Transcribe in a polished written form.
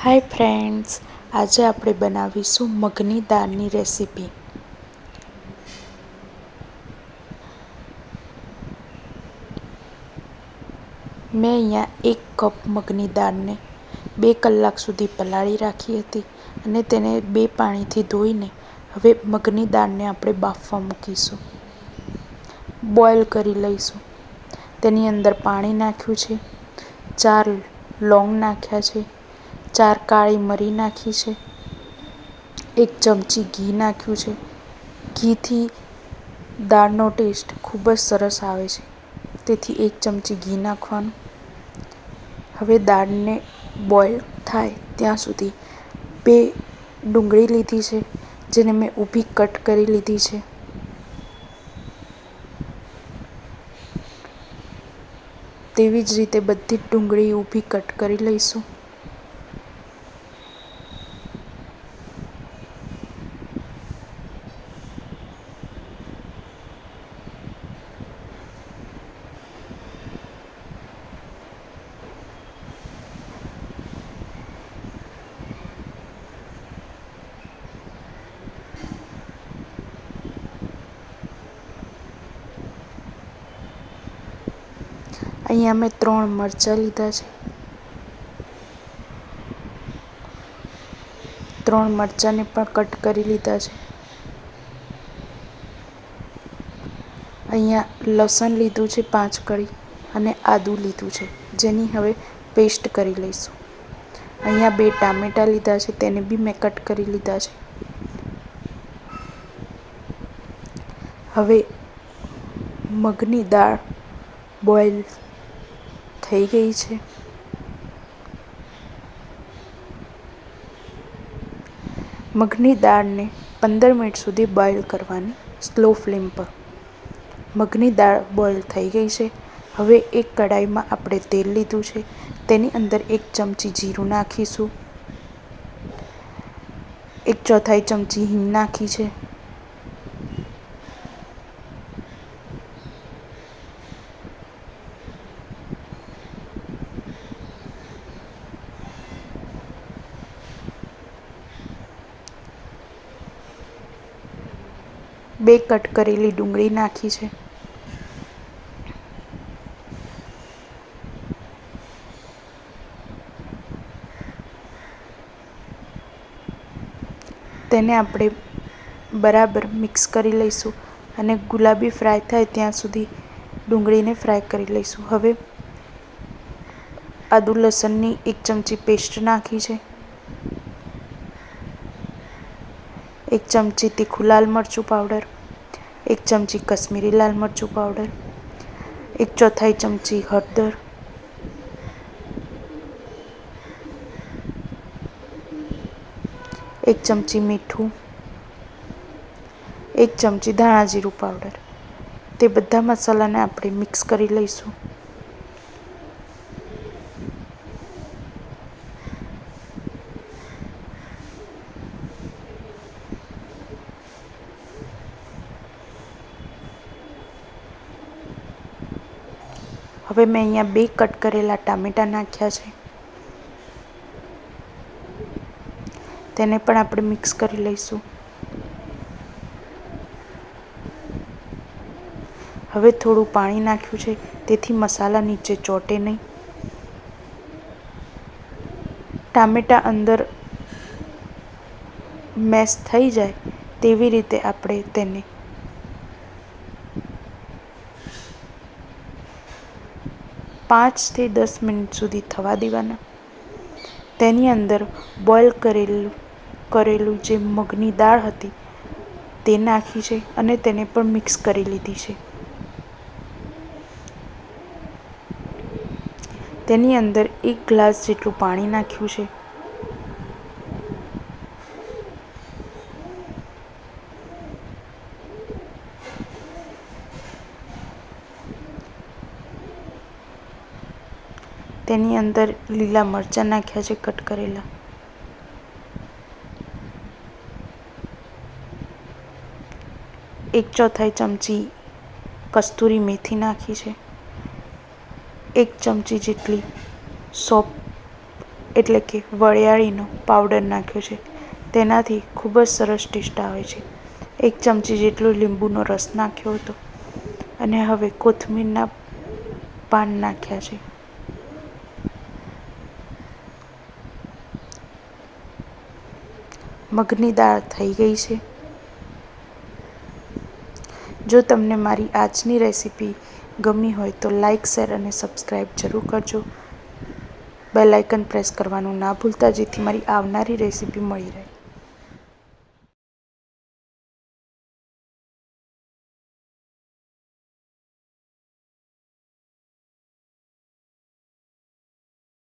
Hi friends, આજે આપણે બનાવીશું મગની દાળની રેસીપી। મેં અહીંયા 1 કપ મગની દાળને 2 કલાક સુધી પલાળી રાખી હતી અને તેને 2 પાણીથી ધોઈને હવે મગની દાળને આપણે બાફવા મૂકીશું, બોઇલ કરી લઈશું। તેની અંદર પાણી નાખ્યું છે, 4 લોંગ નાખ્યા છે, 4 કાળી મરી નાખી છે, 1 ચમચી ઘી નાખ્યું છે। ઘીથી દાળનો ટેસ્ટ ખૂબ જ સરસ આવે છે, તેથી 1 ચમચી ઘી નાખવાનું। હવે દાળને બોઇલ થાય ત્યાં સુધી 2 ડુંગળી લીધી છે, જેને મેં ઊભી કટ કરી લીધી છે। તેવી જ રીતે બધી જ ડુંગળી ઊભી કટ કરી લઈશું। અહીંયા મેં 3 મરચાં લીધા છે, 3 મરચાંને પણ કટ કરી લીધા છે। અહીંયા લસણ લીધું છે 5 કળી અને આદું લીધું છે, જેની હવે પેસ્ટ કરી લઈશું। અહીંયા 2 ટામેટાં લીધા છે, તેને બી મેં કટ કરી લીધા છે। હવે મગની દાળ બોઇલ થઈ ગઈ છે। મગની દાળને 15 મિનિટ સુધી બોઇલ કરવાની, સ્લો ફ્લેમ પર। મગની દાળ બોઇલ થઈ ગઈ છે। હવે એક કઢાઈમાં આપણે તેલ લીધું છે, તેની અંદર 1 ચમચી જીરું નાખીશું, 1/4 ચમચી હિંગ નાખી છે, બે કટ કરેલી ડુંગળી નાખી છે, તેને આપણે બરાબર મિક્સ કરી લઈશું અને ગુલાબી ફ્રાય થાય ત્યાં સુધી ડુંગળીને ફ્રાય કરી લઈશું। હવે આદુ લસણની 1 ચમચી પેસ્ટ નાખી છે, 1 ચમચી તીખું લાલ મરચું પાવડર, 1 ચમચી કશ્મીરી લાલ મરચું પાવડર, 1/4 ચમચી હળદર, 1 ચમચી મીઠું, 1 ચમચી ધાણા જીરું પાવડર। તે બધા મસાલાને આપણે મિક્સ કરી લઈશું। હવે મેં અહીંયા 2 કટ કરેલા ટામેટાં નાખ્યા છે, તેને પણ આપણે મિક્સ કરી લઈશું। હવે થોડું પાણી નાખ્યું છે, તેથી મસાલા નીચે ચોંટે નહીં। ટામેટાં અંદર મેશ થઈ જાય તેવી રીતે આપણે તેને 5 થી 10 મિનિટ સુધી થવા દેવાના। તેની અંદર બોઇલ કરેલું જે મગની દાળ હતી તે નાખી છે અને તેને પણ મિક્સ કરી લીધી છે। તેની અંદર 1 ગ્લાસ જેટલું પાણી નાખ્યું છે, તેની અંદર લીલા મરચાં નાખ્યા છે કટ કરેલા, 1/4 ચમચી કસ્તુરી મેથી નાખી છે, 1 ચમચી જેટલી સોંફ એટલે કે વરિયાળીનો પાવડર નાખ્યો છે. તેનાથી ખૂબ જ સરસ ટેસ્ટ આવે છે. 1 ચમચી જેટલો લીંબુનો રસ નાખ્યો હતો અને હવે કોથમીરના પાન નાખ્યા છે. મગની દાળ થઈ ગઈ છે. જો તમને મારી આજની રેસીપી ગમી હોય તો લાઇક, શેર અને સબસ્ક્રાઈબ જરૂર કરજો. બેલ આઇકન પ્રેસ કરવાનું ના ભૂલતા, જેથી મારી આવનારી રેસીપી મળી રહે.